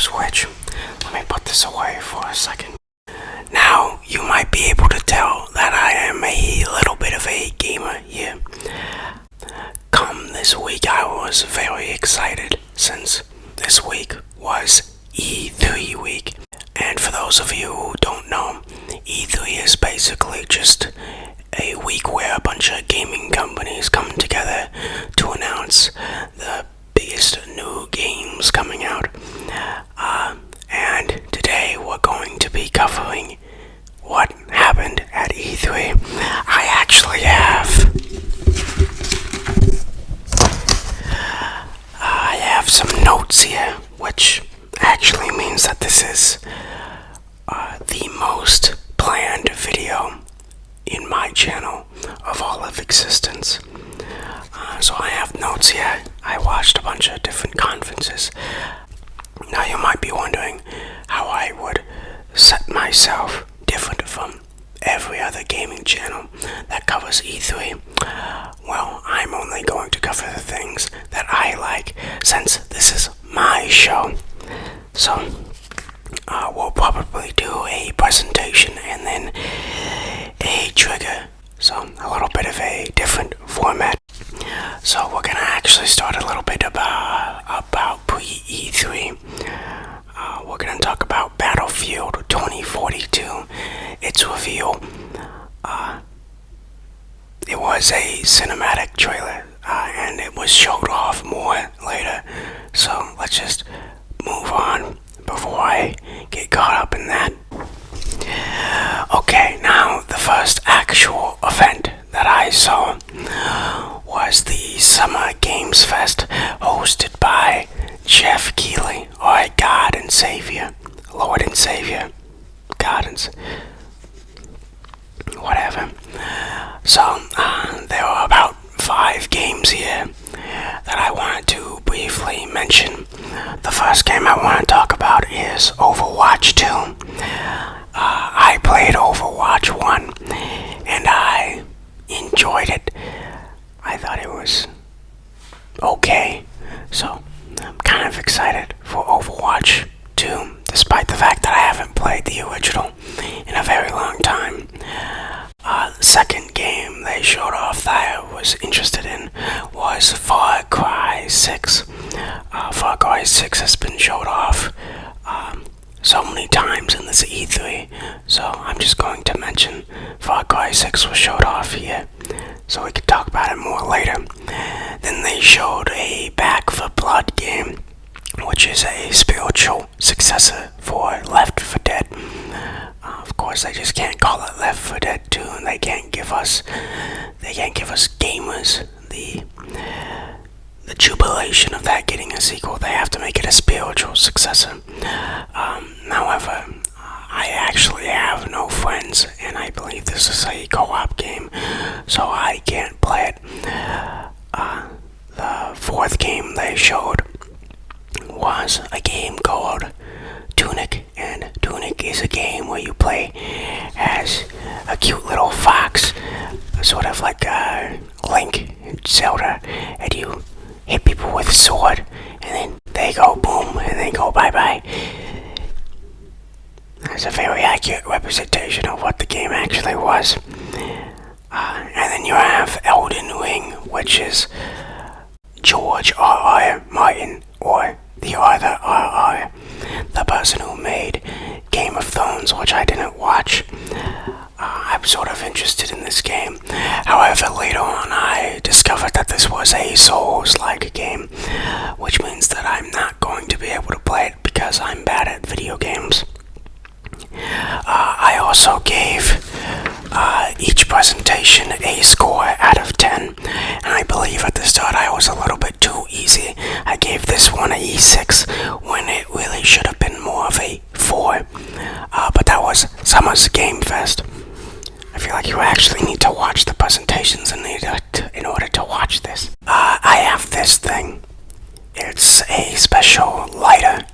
switch. Let me put this away for a second. Now, you might be able to tell that I am a little bit of a gamer here. Come this week, I was very excited since this week was E3 week. And for those of you who don't know, E3 is basically just a week where a bunch of gaming companies come together to announce the biggest new games coming out. And today we're going to be covering what happened at E3. I actually have some notes here, which actually means that this is the most planned video in my channel of all of existence. So I have notes here. I watched a bunch of different conferences. Now you might be wondering how I would set myself different from every other gaming channel that covers E3. Well, I'm only going to cover the things that I like, since this is my show. So we'll probably do a presentation and then a trigger, so a little bit of a different format. So we're gonna actually start a little bit about pre-E3. We're gonna talk about Battlefield 2042. Its reveal. It was a cinematic trailer, and it was showed off more later. So let's just move on before I get caught up in that. Okay, now the first actual event that I saw was the Summer Games Fest hosted by Jeff Keighley, or God and Savior, Lord and Savior, God and whatever. So there were about 5 games here that I wanted to briefly mention. The first game I want to talk about is Overwatch 2. I played Overwatch 1 and I enjoyed it. I thought it was okay. So I'm kind of excited for Overwatch 2, despite the fact that I haven't played the original in a very long time. The second game they showed off that I was interested in was Far Cry 6. Far Cry 6 has been showed off so many times in this E3, so I'm just going to mention Far Cry 6 was showed off here, so we could talk about it more later. Then they showed a Back for Blood game, which is a spiritual successor for Left 4 Dead. Of course, they just can't call it Left 4 Dead 2, and they can't give us gamers the jubilation of that getting a sequel. They have to make it a spiritual successor. However, I actually have no friends, and I believe this is a co-op game, so I can't play it. The fourth game they showed was a game called Tunic, and Tunic is a game where you play as a cute little fox, sort of like Link in Zelda, and you hit people with a sword, and then they go boom, and they go bye-bye. That's a very accurate representation of what the game actually was. And then you have Elden Ring, which is George R.R. Martin, or the other R.R., the person who made Game of Thrones, which I didn't watch. I'm sort of interested in this game. However, later on I discovered that this was a Souls-like game, which means that I'm not going to be able to play it because I'm bad at video games. I also gave each presentation a score out of 10, and I believe at the start I was a little bit too easy. I gave this one a E6 when it really should have been more of a 4, but that was Summer's Game Fest. I feel like you actually need to watch the presentations in order to watch this. I have this thing. It's a special lighter,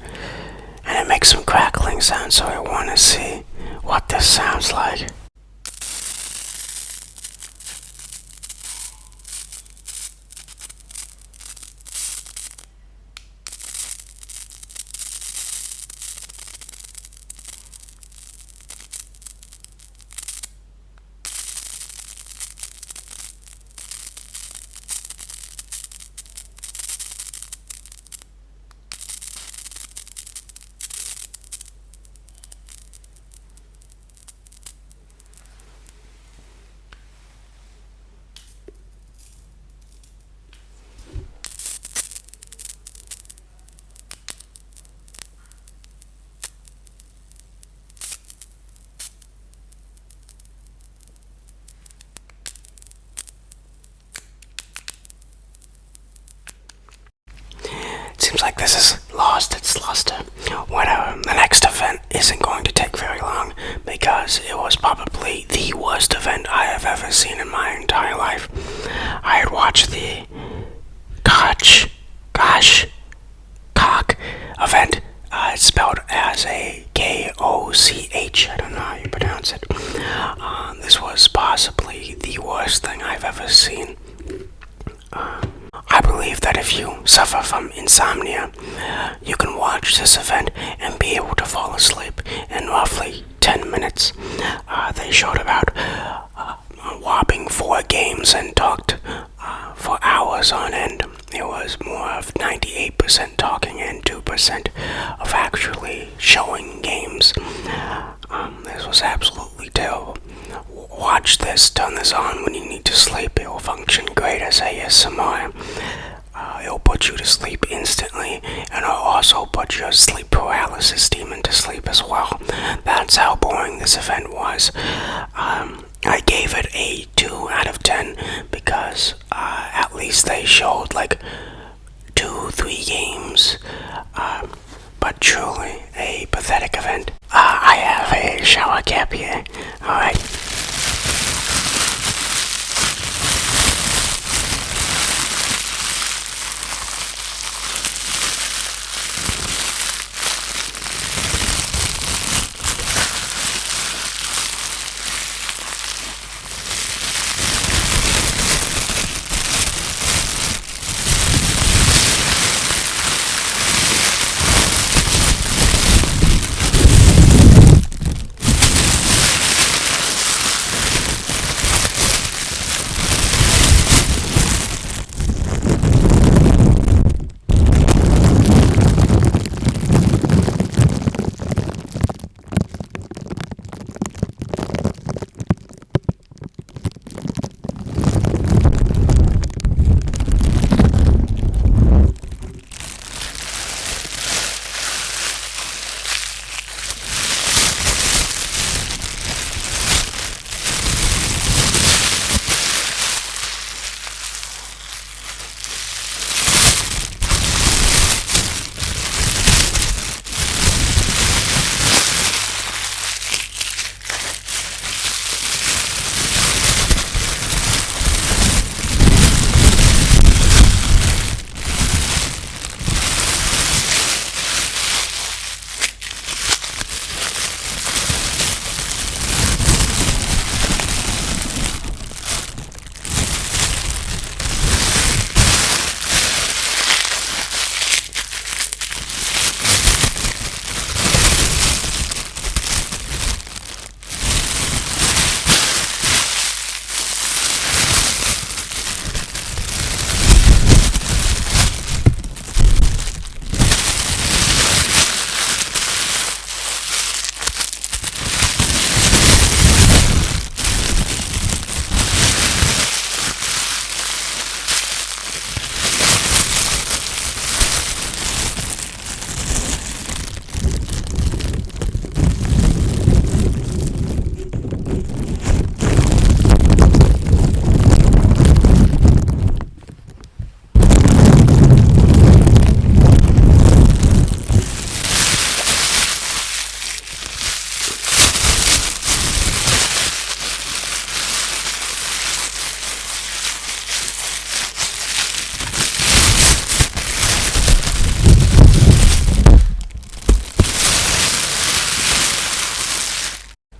and it makes some crackling sounds, so I want to see what this sounds like. this is lost its luster. Whatever. The next event isn't going to take very long because it was probably the worst event I have ever seen in my entire life. I had watched the cock event. It's spelled as a Koch. I don't know how you pronounce it. This was possibly the worst thing I've ever seen. I believe that if you suffer from insomnia, you can watch this event and be able to fall asleep in roughly 10 minutes. They showed about a whopping 4 games and talked for hours on end. It was more of 98% talking and 2% of actually showing games. This was absolutely terrible. Watch this, turn this on when you need to sleep. It will function great as ASMR. It'll put you to sleep instantly, and it'll also put your sleep paralysis demon to sleep as well. That's how boring this event was. I gave it a 2 out of 10 because at least they showed like 2-3 games. But truly a pathetic event. I have a shower cap here. Alright.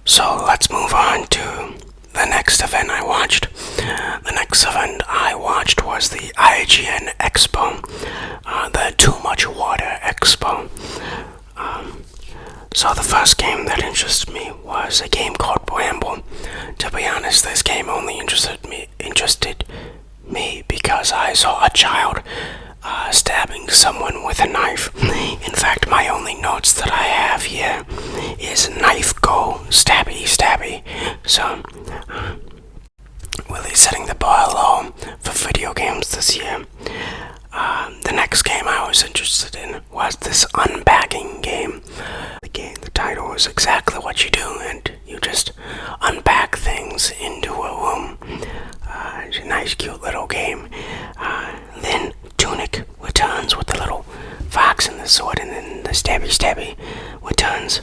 So let's move on to the next event I watched. The next event I watched was the IGN Expo, the Too Much Water Expo. So the first game that interested me was a game called Bramble. To be honest, this game only interested me because I saw a child stabbing someone with a knife. In fact, my only notes that I have here is knife go, stabby, stabby. So, really setting the bar low for video games this year. The next game I was interested in was this unpacking game. The title is exactly what you do, and you just unpack things into a room. It's a nice, cute little game. Then Tunic returns with a little sword and then the stabby with turns.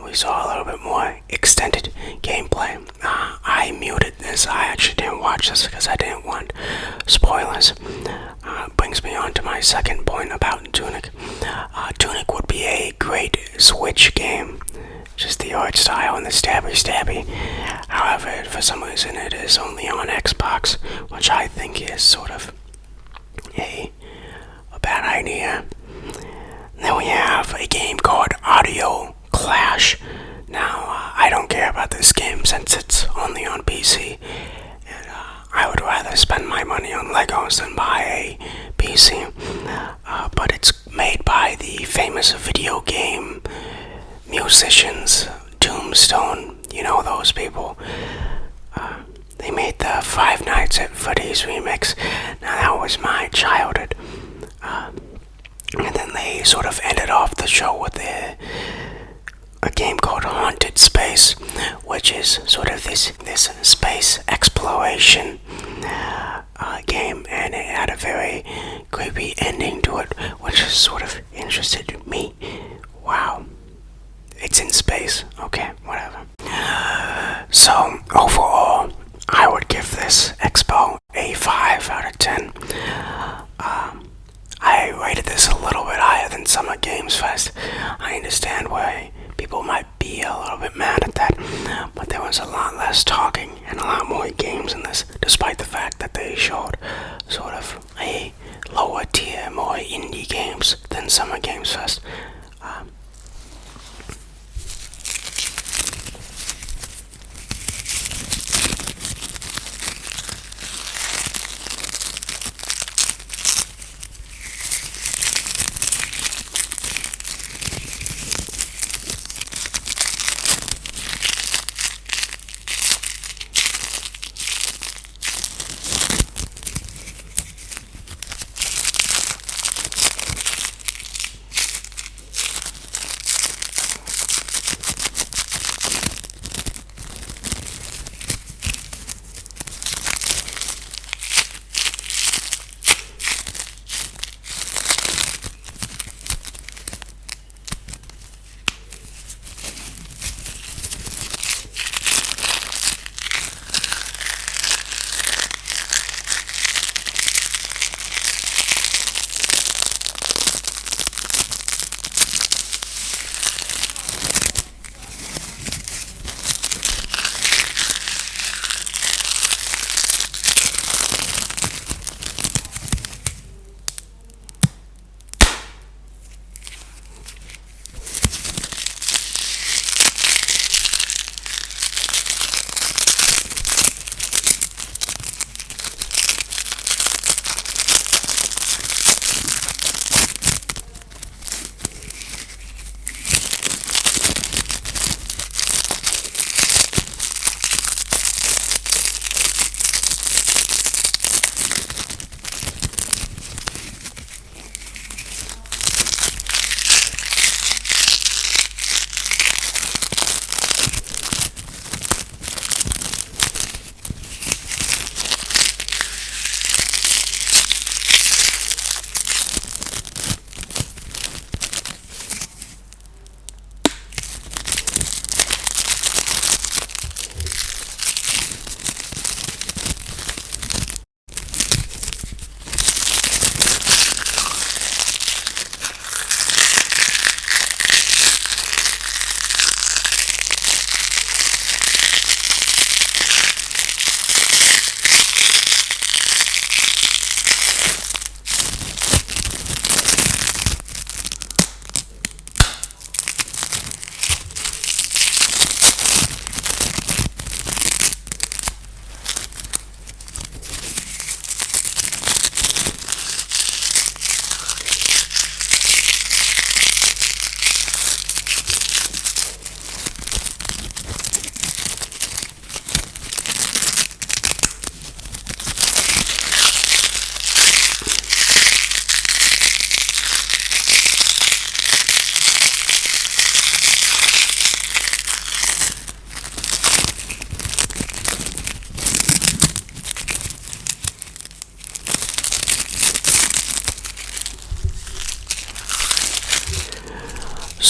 We saw a little bit more extended gameplay. I muted this. I actually didn't watch this because I didn't want spoilers. Brings me on to my second point about Tunic. Tunic would be a great Switch game. Just the art style and the stabby. However, for some reason it is only on Xbox, which I think is sort of a bad idea. Then we have a game called Audio Clash. Now, I don't care about this game since it's only on PC, and I would rather spend my money on Legos than buy a PC. But it's made by the famous video game musicians, Tombstone, you know those people. They made the Five Nights at Freddy's remix. Now that was my childhood. And then they sort of ended off the show with a game called Haunted Space, which is sort of this space exploration game, and it had a very creepy ending to it, which sort of interested me. Wow. It's in space. Okay, whatever. So, overall, I would give this expo a 5 out of 10. I rated this a little bit higher than Summer Games Fest. I understand why people might be a little bit mad at that, but there was a lot less talking and a lot more games in this, despite the fact that they showed sort of a lower tier, more indie games than Summer Games Fest.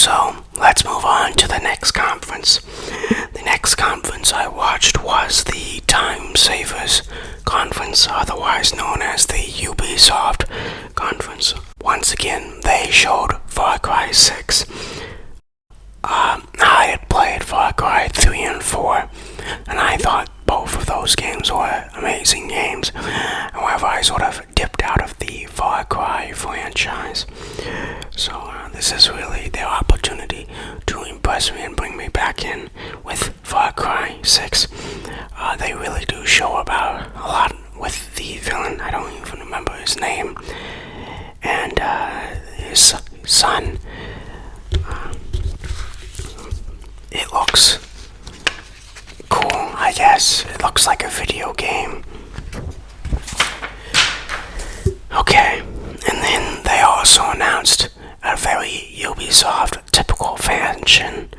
So let's move on to the next conference. The next conference I watched was the Time Savers Conference, otherwise known as the Ubisoft Conference. Once again, they showed Far Cry 6. I had played Far Cry 3 and 4, and I thought both of those games were amazing games. However, I sort of dipped out of the Far Cry franchise. So this is really their opportunity to impress me and bring me back in with Far Cry 6. They really do show about a lot with the villain. I don't even remember his name. And his son. It looks cool, I guess. It looks like a video game. Okay, and then they also announced a very Ubisoft typical fashion,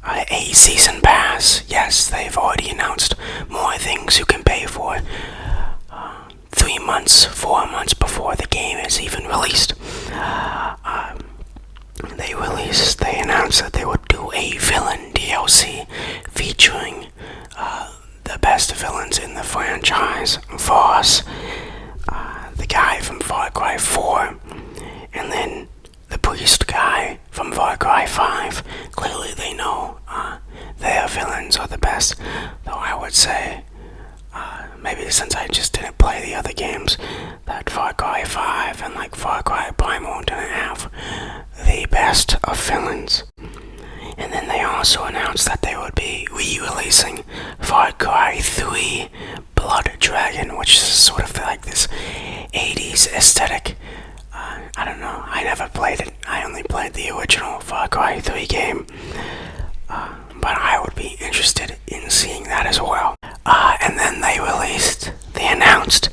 a season pass. Yes, they've already announced more things you can pay for 3 months, 4 months before the game is even released. They announced that they would do a villain DLC featuring the best villains in the franchise for us. The guy from Far Cry 4, and then the priest guy from Far Cry 5. Clearly they know their villains are the best, though I would say, maybe since I just didn't play the other games, that Far Cry 5 and like Far Cry Primal didn't have the best of villains. And then they also announced that they would be re-releasing Far Cry 3 Blood Dragon, which is sort of like this 80s aesthetic. I don't know, I never played it. I only played the original Far Cry 3 game. But I would be interested in seeing that as well. And then they announced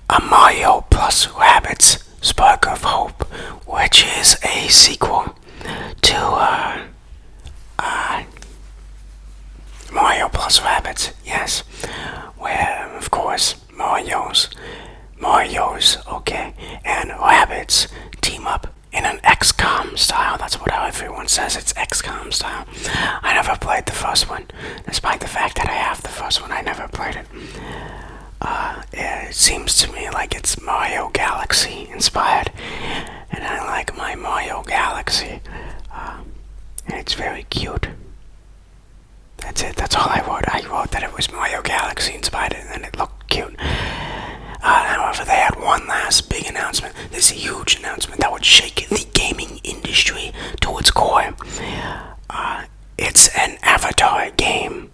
a Mario plus Rabbids Spark of Hope, which is a sequel to Mario plus Rabbids, yes, where of course Mario's okay, and Rabbids team up in an XCOM style. That's what everyone says, it's XCOM style. I never played the first one, despite the fact that I have the first one. I never played it. It seems to me like it's Mario Galaxy inspired, and I like my Mario Galaxy, and it's very cute. That's it, that's all I wrote. I wrote that it was Mario Galaxy inspired, and then it looked cute. However, they had one last big announcement. This huge announcement that would shake the gaming industry to its core. It's an Avatar game.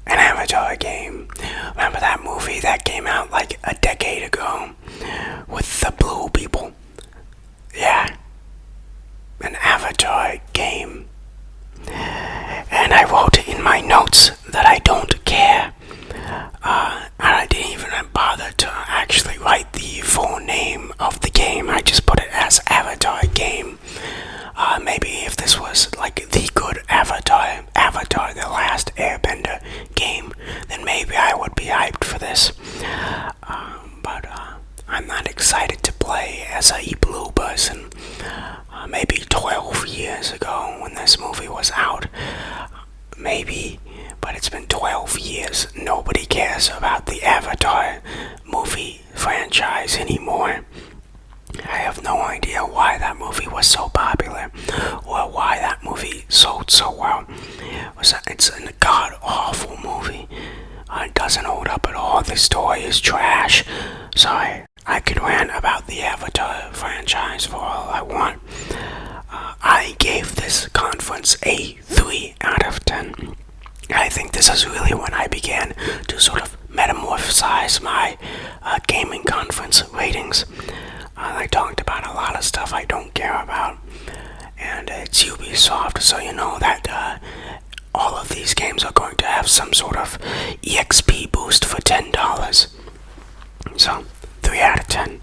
An Avatar game. Remember that movie that came out like a decade ago with the blue people? Yeah. An Avatar game. And I wrote in my notes that I don't care. And I didn't even bother to actually write the full name of the game. I just put it as Avatar game. Maybe if this was like the good Avatar, The Last Airbender game, then maybe I would be hyped for this. But I'm not excited to play as a blue person. Maybe 12 years ago when this movie was out. Maybe, but it's been 12 years. Nobody cares about the Avatar movie franchise anymore. I have no idea why that movie was so popular, or why that movie sold so well. It's a god-awful movie. It doesn't hold up at all. The story is trash. Sorry, I could rant about the Avatar franchise for all I want. I gave this conference a 3 out of 10. I think this is really when I began to sort of metamorphosize my gaming conference ratings. I talked about a lot of stuff I don't care about, and it's Ubisoft, so you know that all of these games are going to have some sort of EXP boost for $10. So, 3 out of 10.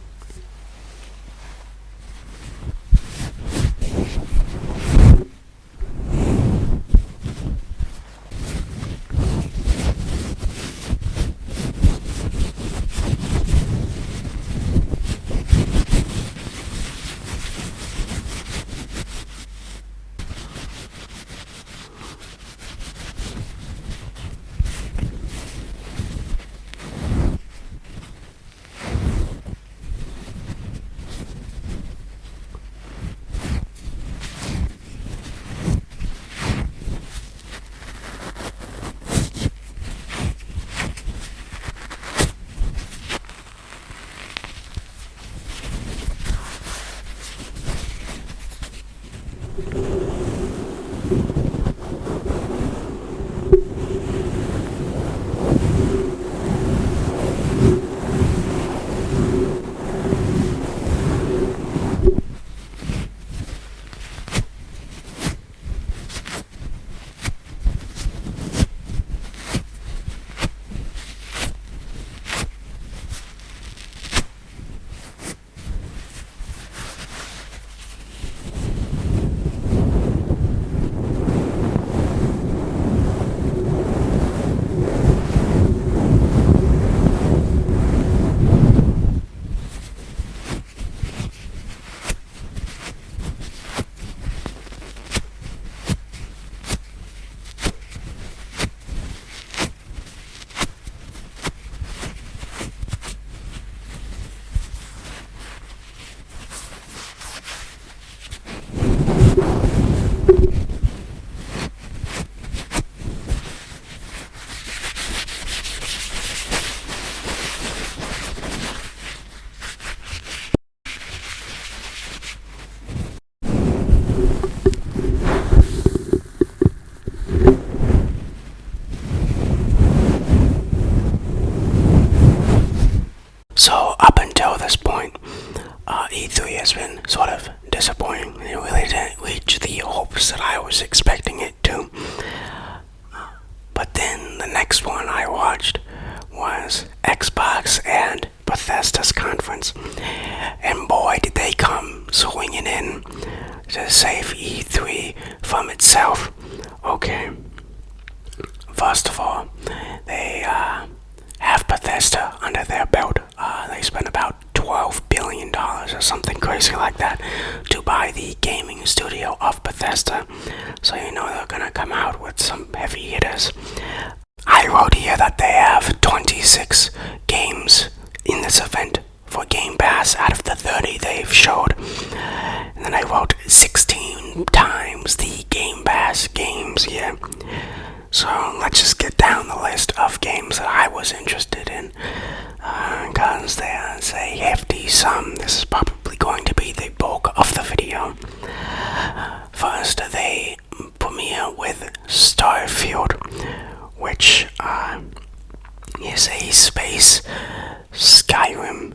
So up until this point, E3 has been sort of disappointing. It really didn't reach the hopes that I was expecting it to. But then the next one I watched was Xbox and Bethesda's conference. And boy, did they come swinging in to save E3 from itself. Okay. First of all, they have Bethesda under their belt. They spent about $12 billion or something crazy like that to buy the gaming studio of Bethesda. So you know they're gonna come out with some heavy hitters. I wrote here that they have 26 games in this event for Game Pass out of the 30 they've showed. And then I wrote 16 times the Game Pass games here. So let's just get down the list of games that I was interested in. Because there's a hefty sum. This is probably going to be the bulk of the video. First, they premiere with Starfield, which is a space Skyrim.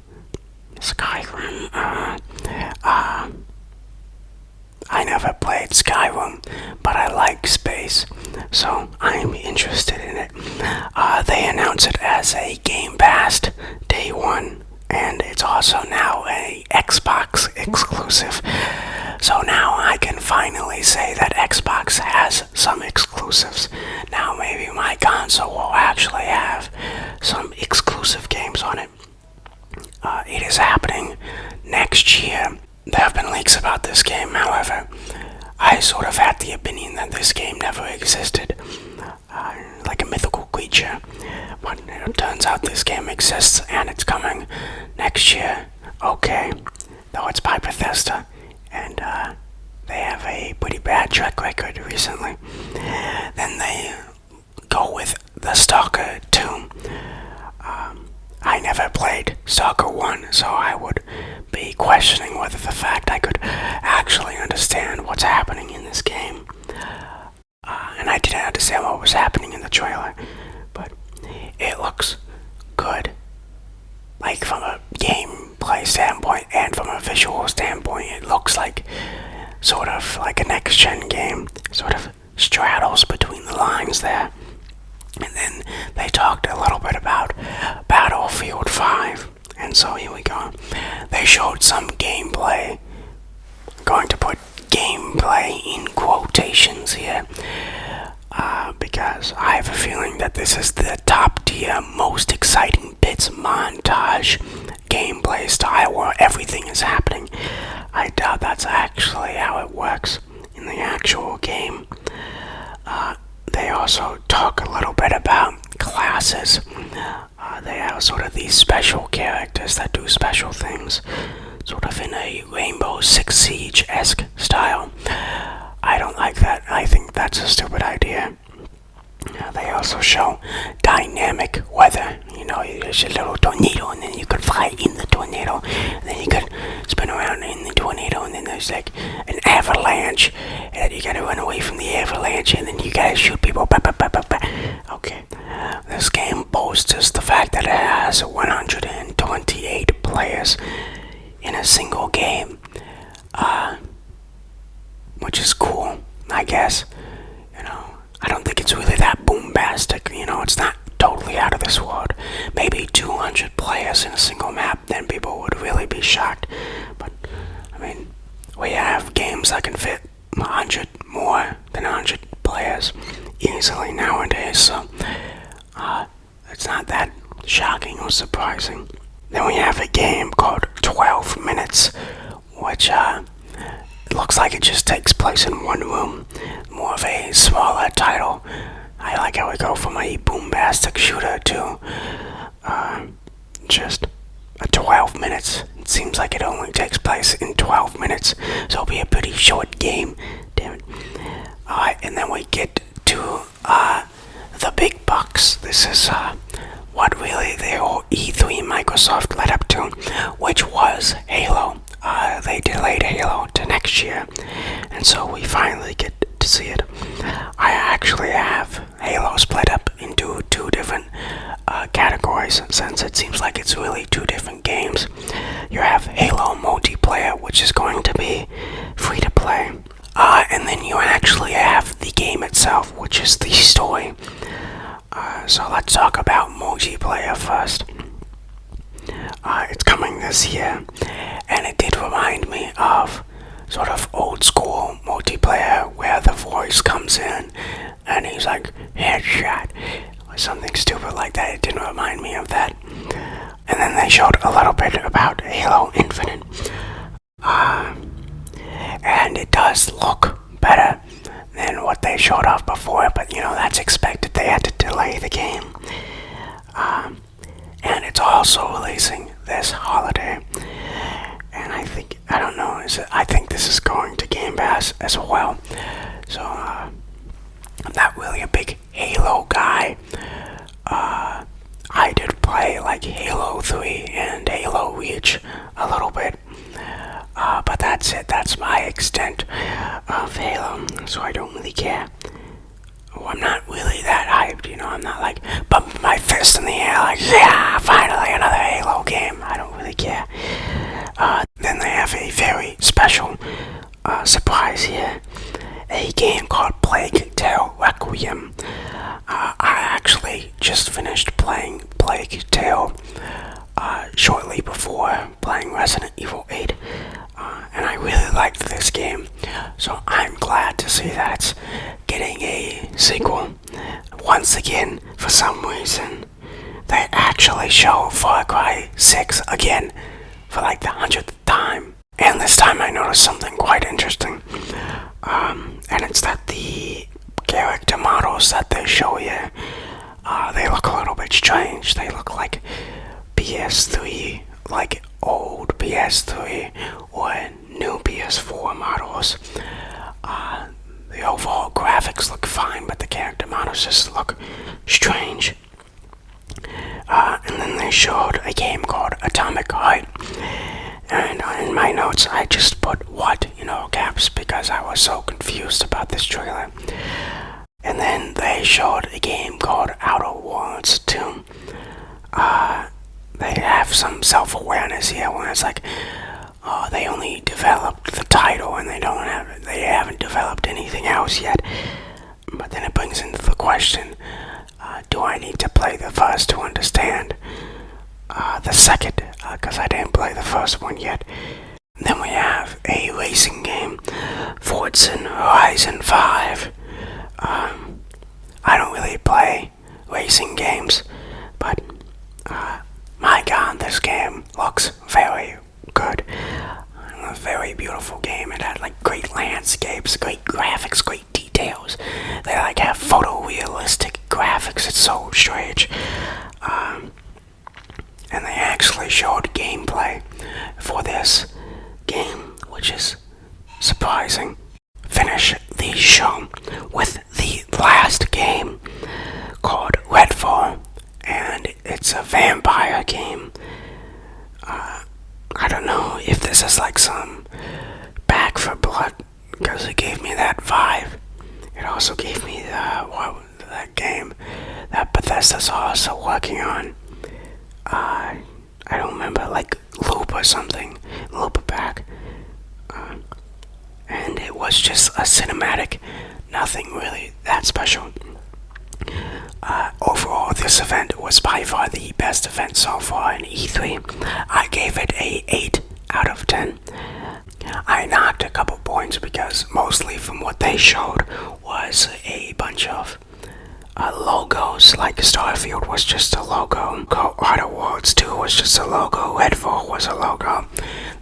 I never played Skyrim, but I like space, so I'm interested in it. They announce it as a Game Pass day one, and it's also now a Xbox exclusive. So now I can finally say that Xbox has some exclusives. Now maybe my console will actually have some exclusive games on it. It is happening next year. There have been leaks about this game, however, I sort of had the opinion that this game never existed, like a mythical creature, but it turns out this game exists and it's coming next year. Okay, though it's by Bethesda, and they have a pretty bad track record recently. Then they go with the Stalker 2. I never played Stalker 1, so I would be questioning whether the fact I could actually understand what's happening in this game. And I didn't understand what was happening in the trailer, but it looks good. Like from a gameplay standpoint and from a visual standpoint, it looks like sort of like a next-gen game, sort of straddles between the lines there. And then they talked a little bit about Battlefield 5. And so here we go. They showed some gameplay. I'm going to put gameplay in quotations here. Because I have a feeling that this is the top tier, most exciting bits montage gameplay style where everything is happening. I doubt that's actually how it works in the actual game. They also talk a little bit about classes. They have sort of these special characters that do special things, sort of in a Rainbow Six Siege-esque style. I don't like that. I think that's a stupid idea. They also show dynamic weather. You know, there's a little tornado, and then you could fly in the tornado, and then you could spin around in the tornado, and then there's like an avalanche, and you gotta run away from the avalanche, and then you gotta shoot people. Okay, this game boasts the fact that it has 128 players in a single game, which is cool, I guess. I don't think it's really that bombastic. It's not totally out of this world. Maybe 200 players in a single map, then people would really be shocked. But we have games that can fit 100 more than 100 players easily nowadays, so it's not that shocking or surprising. Then we have a game called 12 Minutes, which looks like it just takes place in one room. More of a smaller title. I like how we go from a bombastic shooter to just a 12 minutes. It seems like it only takes place in 12 minutes, so it'll be a pretty short game. Damn it. And then we get to the big bucks. This is what really the whole E3 Microsoft led up to, which was Halo. They delayed Halo to next year, and so we finally get to see it. I actually have Halo split up into two different categories, since it seems like it's really two different games. You have Halo multiplayer, which is going to be free to play, and then you actually have the game itself, which is the story. So let's talk about multiplayer first. It's coming this year, and it did remind me of sort of old school multiplayer where the voice comes in and he's like, headshot, or something stupid like that. It didn't remind me of that. And then they showed a little bit about Halo Infinite. And it does look better than what they showed off before, but that's expected. They had to delay the game. And it's also releasing this holiday. And I think this is going to Game Pass as well. So, I'm not really a big Halo guy. I did play like Halo 3 and Halo Reach a little bit. But that's it. That's my extent of Halo. So I don't really care. I'm not really that hyped, I'm not like bumping my fist in the air like, yeah, finally another Halo game. I don't really care. Then they have a very special surprise here. A game called Plague Tale Requiem. I actually just finished playing Plague Tale shortly before playing Resident Evil 8. And I really liked this game, so I'm glad to see that it's getting a sequel. Once again, for some reason, they actually show Far Cry 6 again for like the 100th time. And this time I noticed something quite interesting. And it's that the character models that they show you, they look a little bit strange. They look like PS3, like old PS3 or new PS4 models. The overall graphics look fine, but the character models just look strange. And then they showed a game called Atomic Heart. And in my notes, I just put what in all caps because I was so confused about this trailer. And then they showed a game called Outer Worlds 2. They have some self-awareness here where it's like, they only developed the title and they haven't developed anything else yet. But then it brings into the question, do I need to play the first to understand the second? Because I didn't play the first one yet. Then we have a racing game, Forza Horizon 5. I don't really play racing games, but my god, this game looks very good. A very beautiful game. It had like great landscapes, great graphics, great details. They like have photorealistic graphics. It's so strange. And they actually showed gameplay for this game, which is surprising. Finish the show with the last game called Redfall, and it's a vampire game. I don't know if this is like some Back for Blood because it gave me that vibe. It also gave me that game that Bethesda's also working on. I don't remember, like Loop or something, Loop back. And it was just a cinematic, nothing really that special. Overall, this event was by far the best event so far in E3. I gave it a 8 out of 10. I knocked a couple points because mostly from what they showed was a bunch of logos, like Starfield was just a logo, Outer Worlds 2 was just a logo, Redfall was a logo.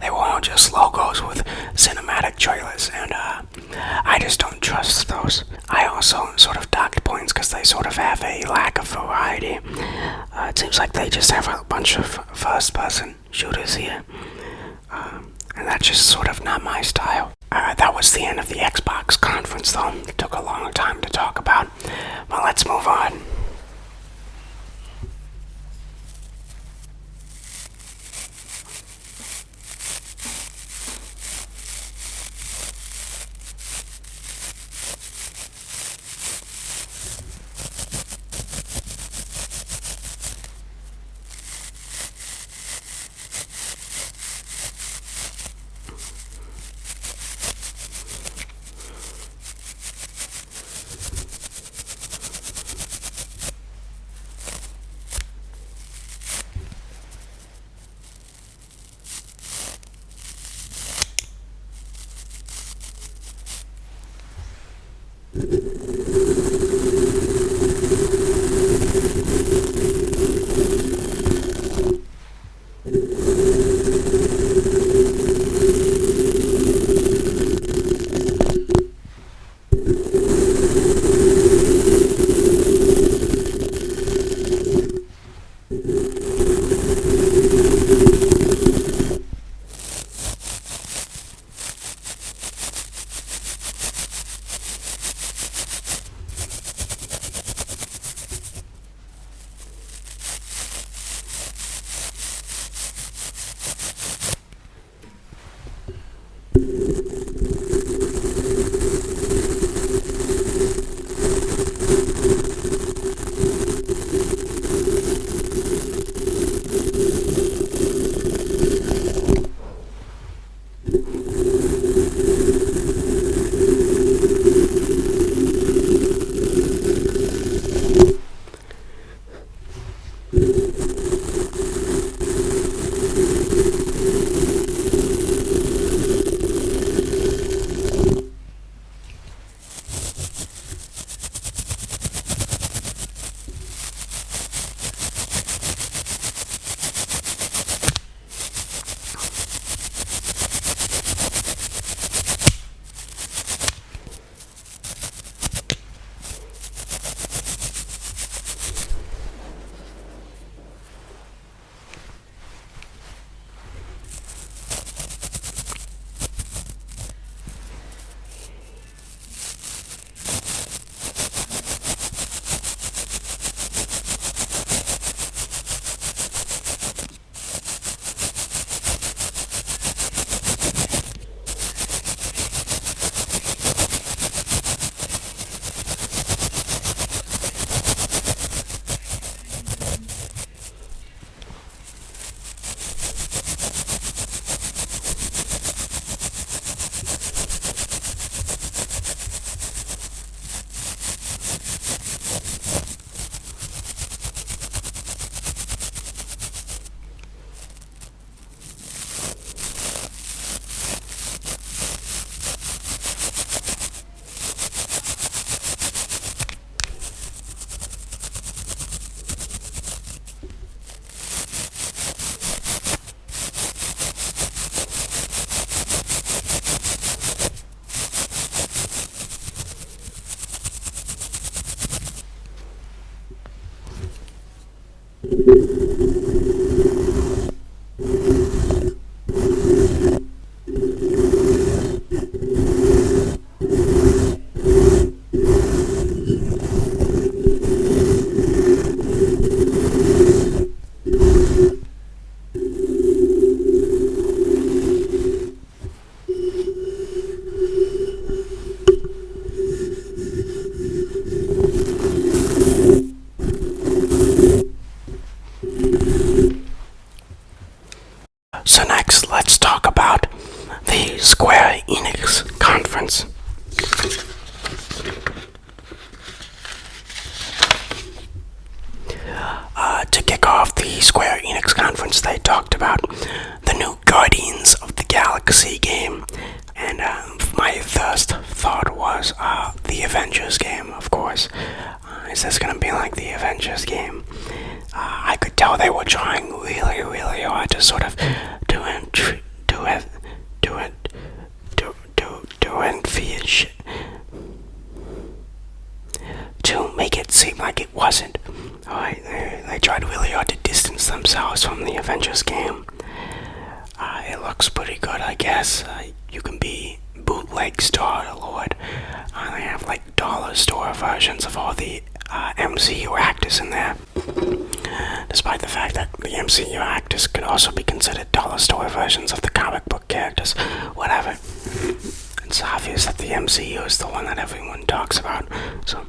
They were all just logos with cinematic trailers, and I just don't trust those. I also sort of docked points because they sort of have a lack of variety. It seems like they just have a bunch of first-person shooters here, and that's just sort of not my style. That was the end of the Xbox conference, though. It took a long time to talk about. Well, let's move on. Enix conference. To kick off the Square Enix conference, they talked about the new Guardians of the Galaxy game, and my first thought was the Avengers game, of course. Is this gonna be like the Avengers game? I could tell they were trying really, really hard to sort of do to make it seem like it wasn't. They tried really hard to distance themselves from the Avengers game. It looks pretty good, I guess. You can be bootleg Star-Lord. They have like dollar store versions of all the MCU actors in there. Despite the fact that the MCU actors could also be considered dollar store versions of the comic book characters. Whatever. It's obvious that the MCU is the one that everyone talks about. So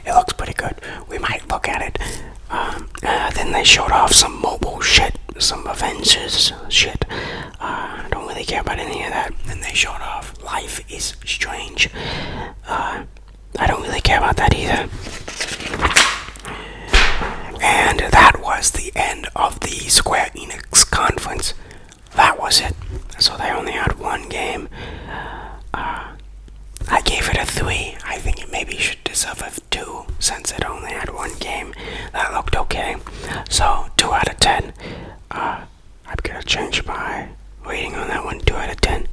it looks pretty good. We might look at it. Then they showed off some mobile shit, some Avengers shit. I don't really care about any of that. Then they showed off Life is Strange. I don't really care about that either. And that was the end of the Square Enix conference. That was it. So they only had one game. I gave it a 3. I think it maybe should deserve a 2 since it only had one game. That looked okay. So 2 out of 10. I'm gonna change my rating on that one. 2 out of 10.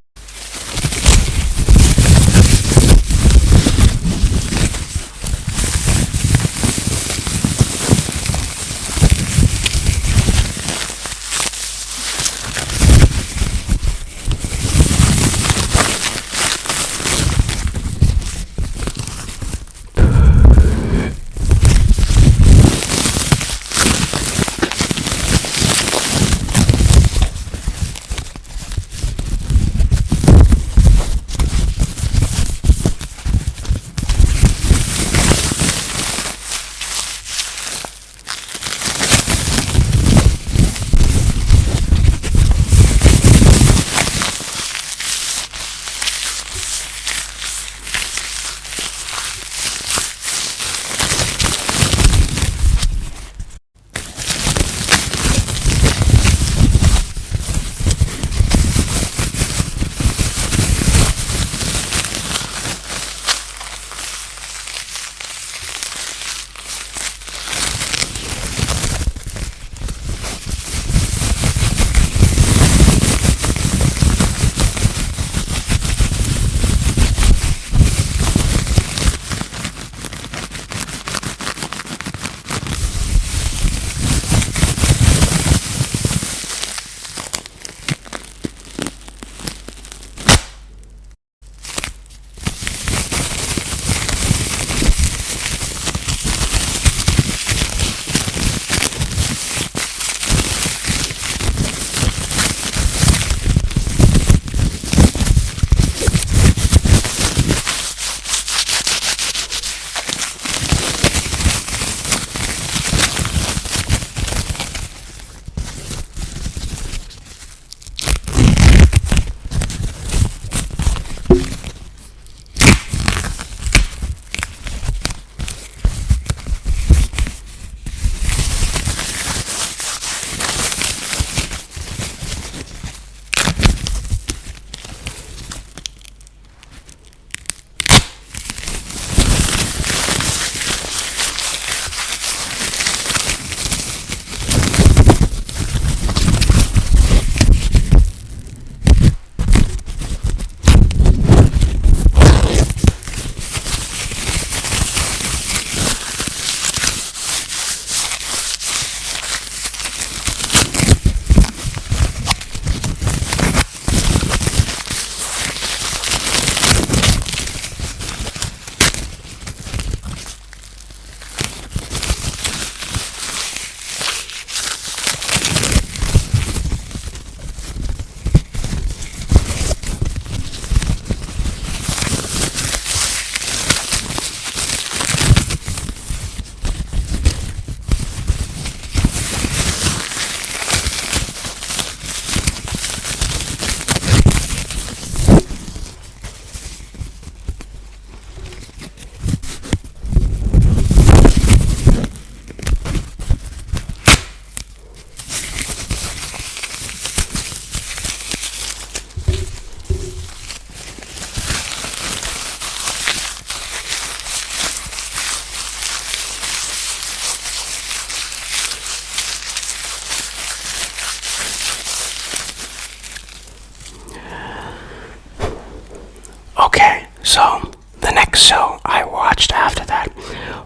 So, the next show I watched after that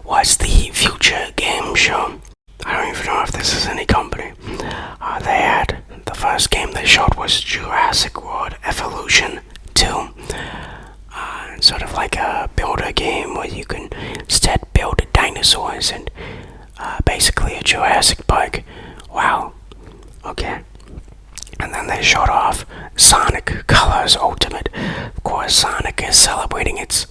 was the Future Game Show. I don't even know if this is any company. They had, the first game they showed was Jurassic World Evolution 2. Sort of like a builder game where you can instead build dinosaurs and basically a Jurassic Park. Wow. Okay. And then they showed off Sonic Colors Ultimate. Of course, Sonic is celebrating its,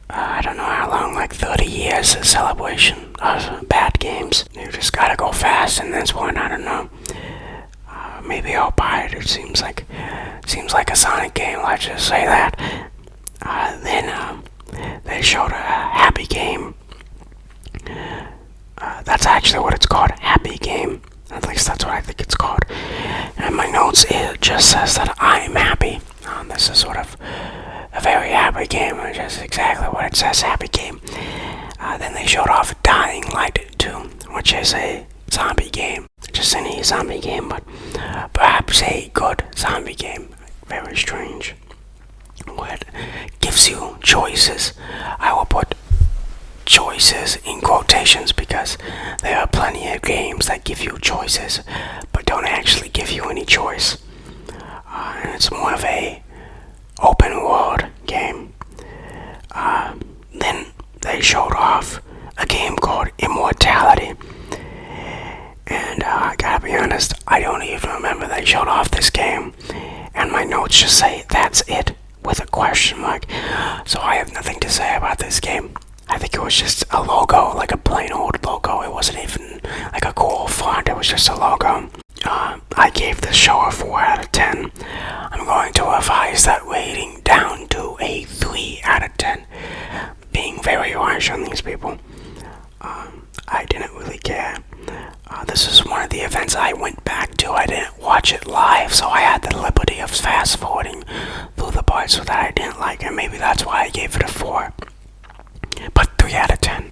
I don't know how long, like 30 years of celebration of bad games. You just gotta go fast in this one, I don't know. Maybe I'll buy it. It seems like a Sonic game, let's just say that. Then they showed a Happy Game. That's actually what it's called, Happy Game. At least that's what I think it's called. And my notes, it just says that I'm happy. This is sort of a very happy game, which is exactly what it says, Happy Game. Then they showed off Dying Light 2, which is a zombie game. Just any zombie game, but perhaps a good zombie game. Very strange. What gives you choices? I will put choices in quotations because there are plenty of games that give you choices but don't actually give you any choice. And it's more of a open world game. Then they showed off a game called Immortality. And I gotta be honest, I don't even remember they showed off this game. And my notes just say, that's it, with a question mark. So I have nothing to say about this game. I think it was just a logo, like a plain old logo. It wasn't even like a cool font, it was just a logo. I gave this show a 4 out of 10. I'm going to revise that rating down to a 3 out of 10. Being very harsh on these people. I didn't really care. This is one of the events I went back to. I didn't watch it live, so I had the liberty of fast forwarding through the parts that I didn't like, and maybe that's why I gave it a 4. But 3 out of 10.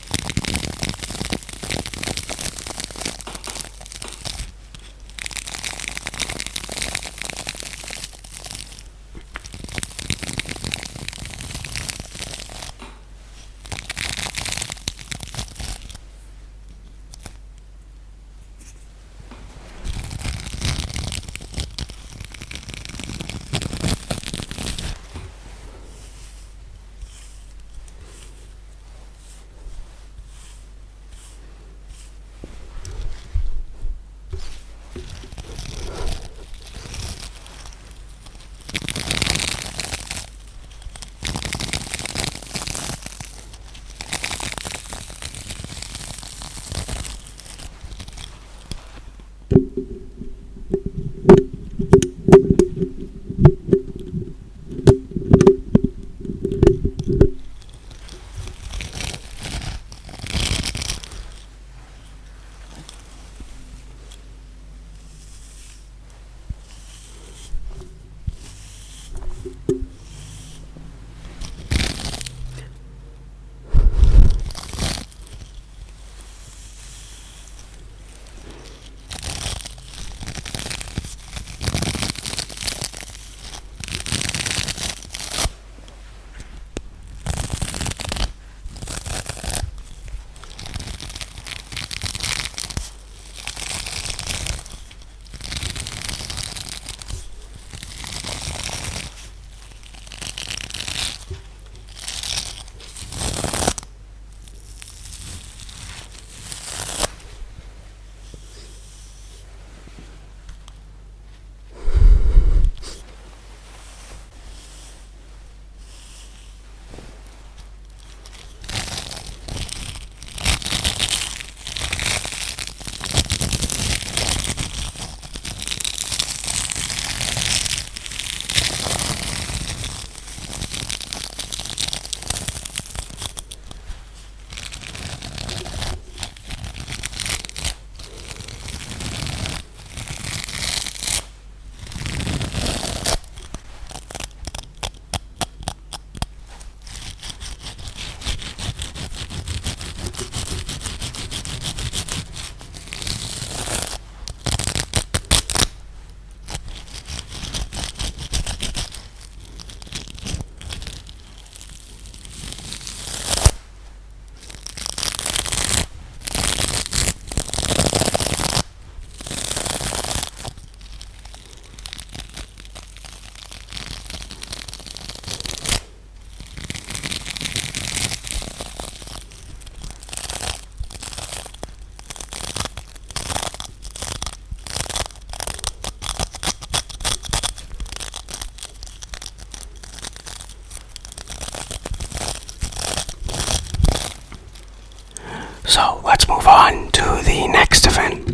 on to the next event.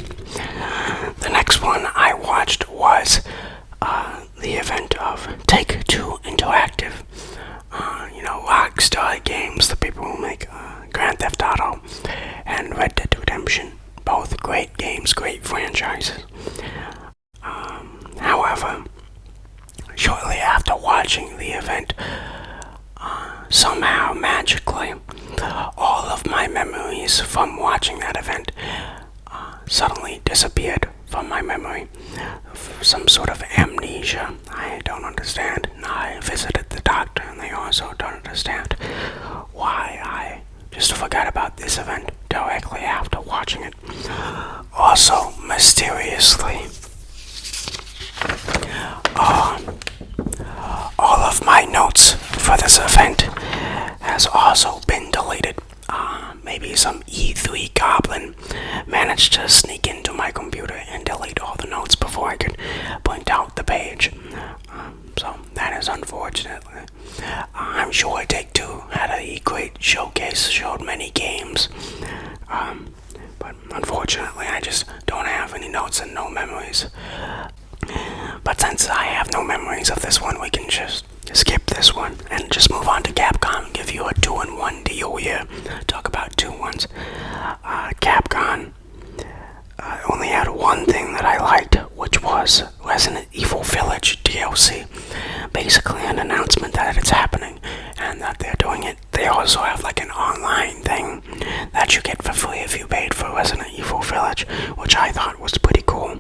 The next one I watched was the event of Take-Two Interactive. Rockstar Games, the people who make Grand Theft Auto and Red Dead Redemption. Both great games, great franchises. However, shortly after watching the event, somehow magically, all of my memories from watching that event suddenly disappeared from my memory. Some sort of amnesia. I don't understand. I visited the doctor and they also don't understand why I just forgot about this event directly after watching it. Also, mysteriously, all of my notes for this event has also been deleted. Maybe some E3 goblin managed to sneak into my computer and delete all the notes before I could point out the page. So that is unfortunate. I'm sure Take-Two had a great showcase, showed many games. But unfortunately, I just don't have any notes and no memories. But since I have no memories of this one, we can just skip this one and just move on to Capcom. Give you a 2-in-1 deal here. Talk about 2-1s. Capcom only had one thing that I liked, which was Resident Evil Village DLC. Basically an announcement that it's happening and that they're doing it. They also have like an online thing that you get for free if you paid for Resident Evil Village, which I thought was pretty cool.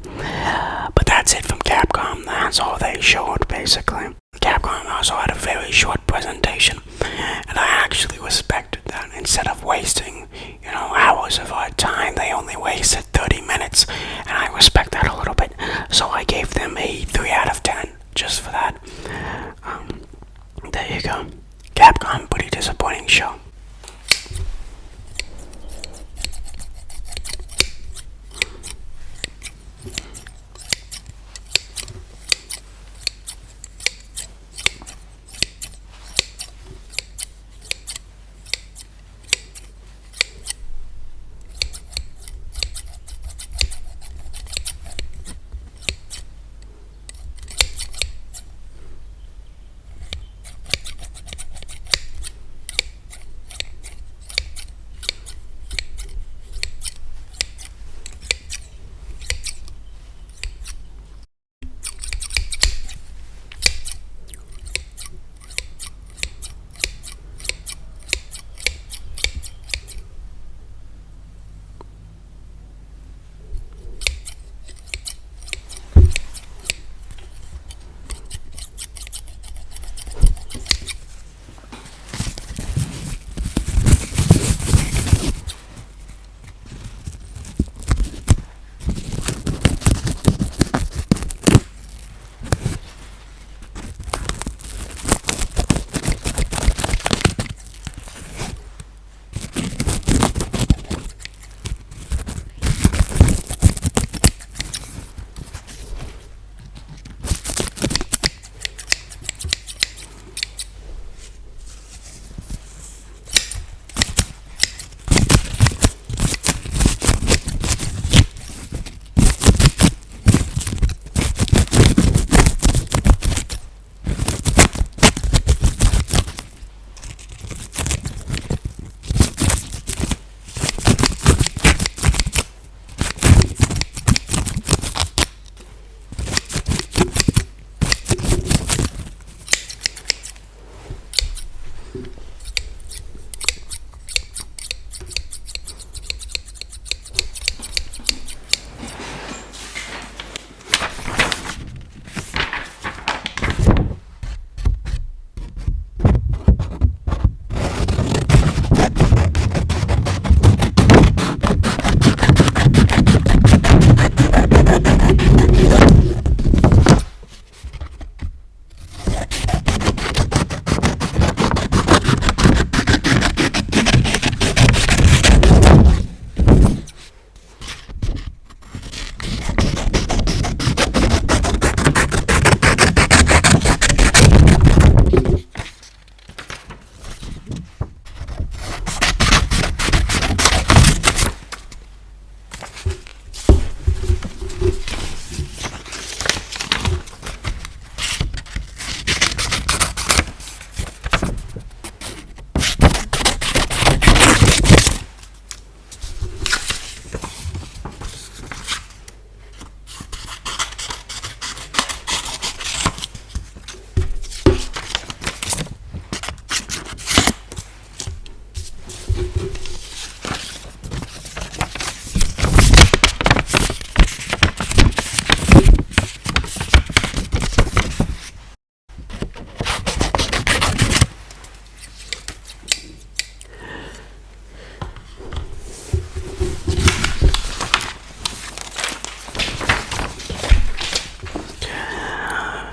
But that's it from Capcom. That's all they showed, basically. Capcom also had a very short presentation, and I actually respected that. Instead of wasting, hours of our time, they only wasted 30 minutes, and I respect that a little bit. So I gave them a 3 out of 10 just for that. There you go. Capcom, pretty disappointing show.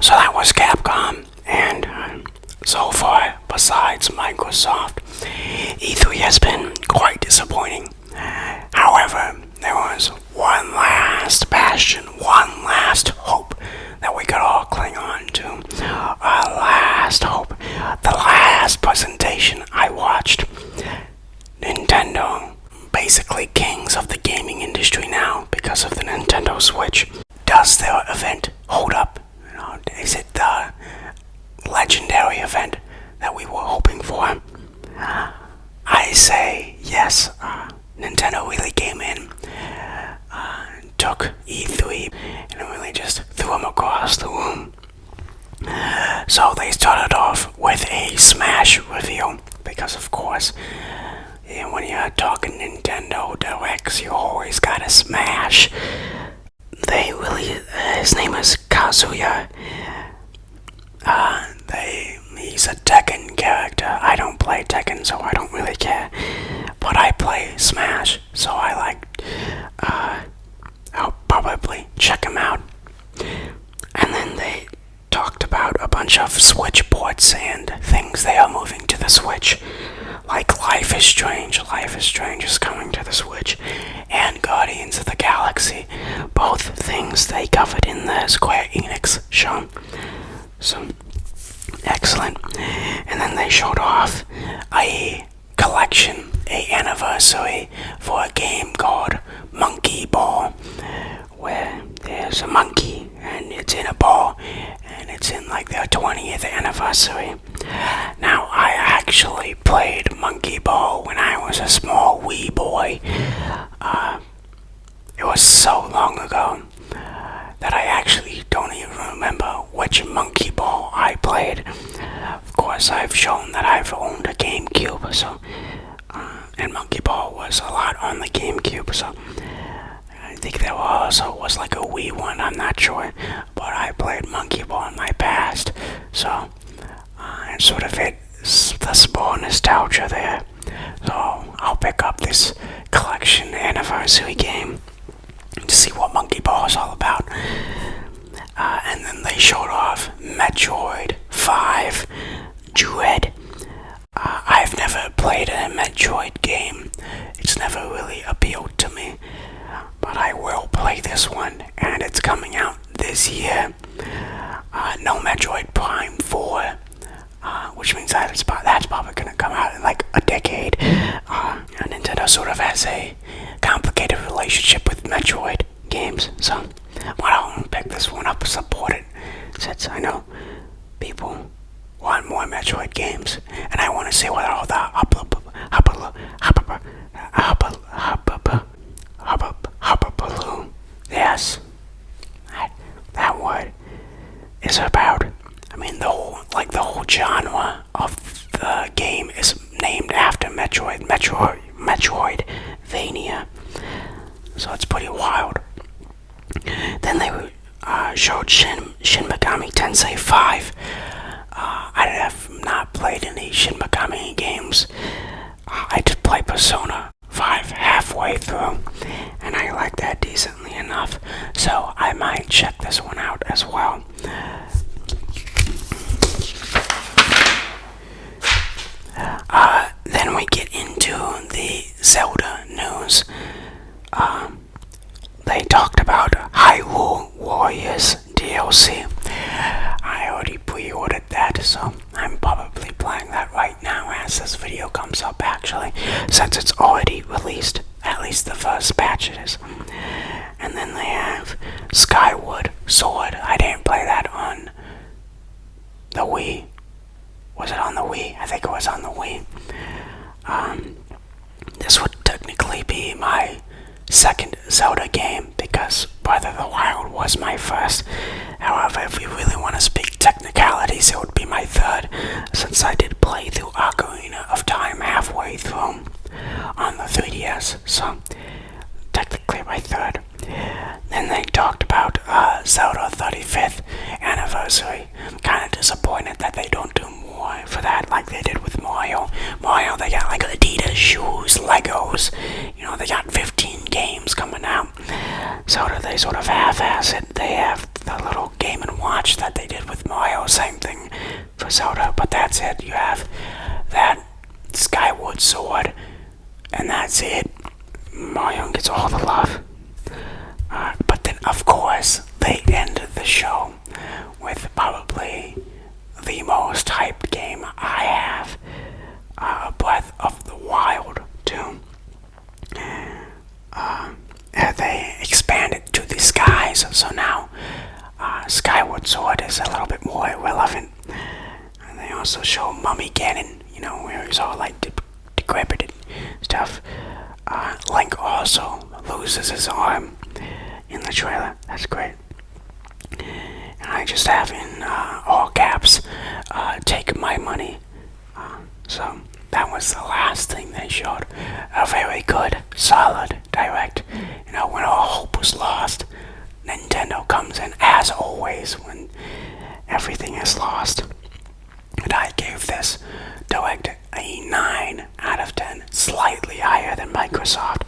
So that was Capcom, and so far, besides Microsoft, E3 has been quite disappointing. However, there was one last bastion, one last hope that we could all cling on to. Our last hope. The last presentation I watched. Nintendo, basically kings of the gaming industry now because of the Nintendo Switch. Does their event hold up? Is it the legendary event that we were hoping for? I say yes. Nintendo really came in, took E3, and really just threw them across the room. So they started off with a Smash reveal, because of course, when you're talking Nintendo Directs, you always gotta Smash. His name is Kazuya. He's a Tekken character. I don't play Tekken, so I don't really care. But I play Smash, so I'll probably check him out. And then they talked about a bunch of Switch ports and things they are moving to the Switch. Like Life is Strange. Life is Strange is coming to the Switch. And Guardians of the Galaxy. Both things they covered in the Square Enix show. So, excellent. And then they showed off a collection, a anniversary for a game called Monkey Ball, where there's a monkey and it's in a ball and it's in like their 20th anniversary. Now, I actually played Monkey Ball when I was a small wee boy. It was so long ago that I actually don't even remember which Monkey Ball I played. Of course, I've shown that I've owned a GameCube, so and Monkey Ball was a lot on the GameCube, so I think there also was like a Wii one, I'm not sure, but I played Monkey Ball in my past, so it sort of hit the spore nostalgia there. So I'll pick up this collection anniversary game to see what Monkey Ball is all about. And then they showed off Metroid 5 Dread. I've never played a Metroid game. It's never really appealed to me. But I will play this one, and it's coming out this year. No Metroid Prime 4, which means that's probably going to come out in like a decade. Nintendo sort of has a complicated relationship with Metroid games, so why don't pick this one up and support it, since I know people want more Metroid games, and I want to see what all the hoppabaloo, yes, that word is about. I mean, the whole genre of the game is named after Metroidvania. So it's pretty wild. Then they showed Shin Megami Tensei 5. I have not played any Shin Megami games. I did play Persona 5 halfway through, and I like that decently enough. So I might check this one out as well. Then we get into the Zelda news. They talked about Hyrule Warriors DLC. I already pre-ordered that, so I'm probably playing that right now as this video comes up, actually, since it's already released, at least the first batch it is. And then they have Skyward Sword. I didn't play that on the Wii. Was it on the Wii? I think it was on the Wii. This would technically be my second Zelda game, because Breath of the Wild was my first. However, if we really want to speak technicalities, it would be my third, since I did play through Ocarina of Time halfway through on the 3DS, so technically my third. Then they talked about Zelda 35th anniversary. I'm kind of disappointed that they don't do more for that like they did with Mario. Mario, they got like Adidas shoes, Legos, they got 15 games coming out. Zelda, they sort of half-ass it. They have the little Game & Watch that they did with but that's it. You have that Skyward Sword, and that's it. Mario gets all the love. But then, of course, they ended the show with probably the most hyped game I have, Breath of the Wild 2. They expanded to the skies, so now Skyward Sword is a little bit more relevant. And they also show Mummy Ganon, where he's all like decrepit and stuff. Link also loses his arm in the trailer. That's great. And I just have in all caps, take my money. So that was the last thing they showed. A very good, solid direct. When all hope was lost, Nintendo comes in as always when everything is lost. And I gave this direct a 9 out of 10, slightly higher than Microsoft.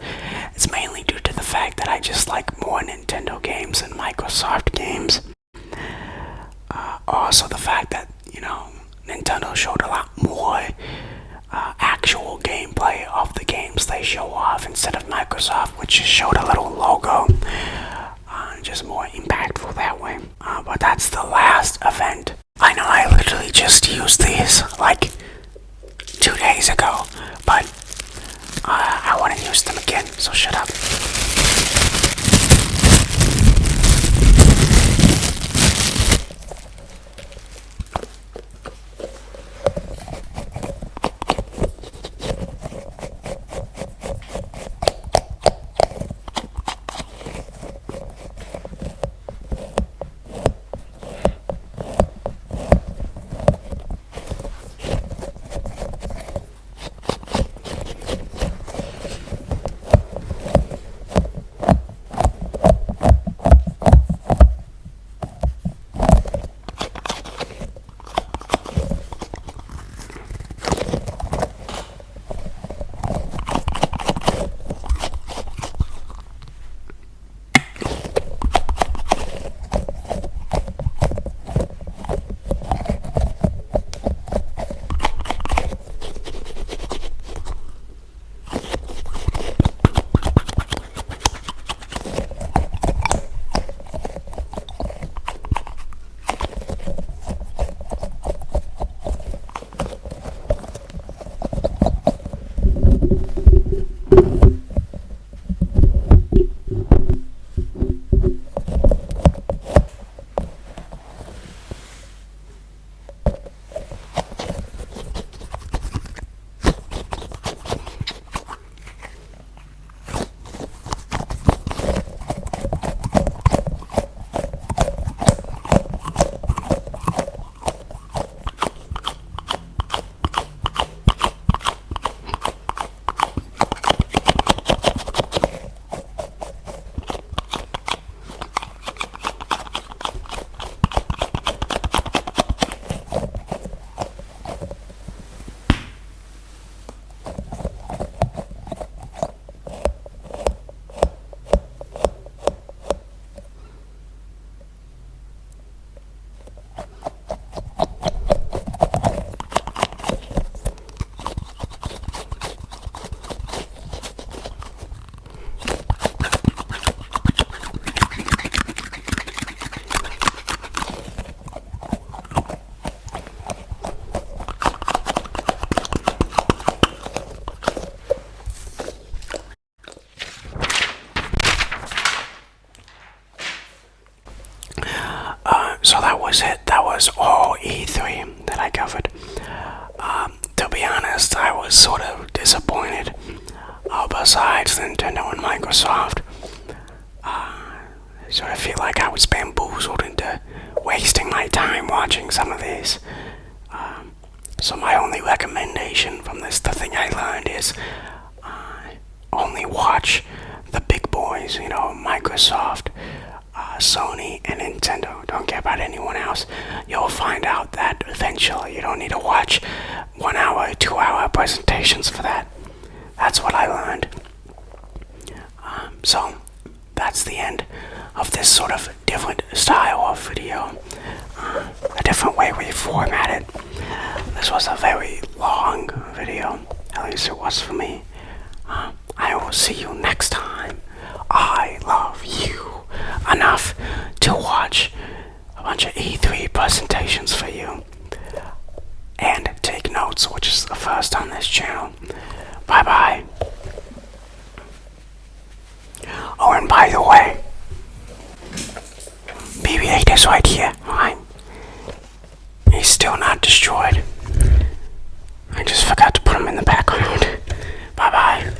It's mainly due to the fact that I just like more Nintendo games than Microsoft games. Also the fact that, Nintendo showed a lot more actual gameplay of the games they show off instead of Microsoft, which just showed a little logo. Just more impactful that way. But that's the last event. I know I literally just used these like 2 days ago, but I want to use them again, so shut up. So that was it. That was all E3 that I covered. To be honest, I was sort of disappointed. Besides Nintendo and Microsoft, I sort of feel like I was bamboozled into wasting my time watching some of these. So my only recommendation from this, the thing I learned is only watch the big boys, Microsoft, Sony, and Nintendo. Don't care about anyone else. You'll find out that eventually you don't need to watch 1 hour, 2 hour presentations for that. That's what I learned. So that's the end of this sort of different style of video, a different way we format it. This was a very long video, at least it was for me. I will see you next time. I love you enough to watch a bunch of E3 presentations for you and take notes, which is the first on this channel. Bye bye. Oh, and by the way, BB-8 is right here. He's still not destroyed. I just forgot to put him in the background. Bye bye.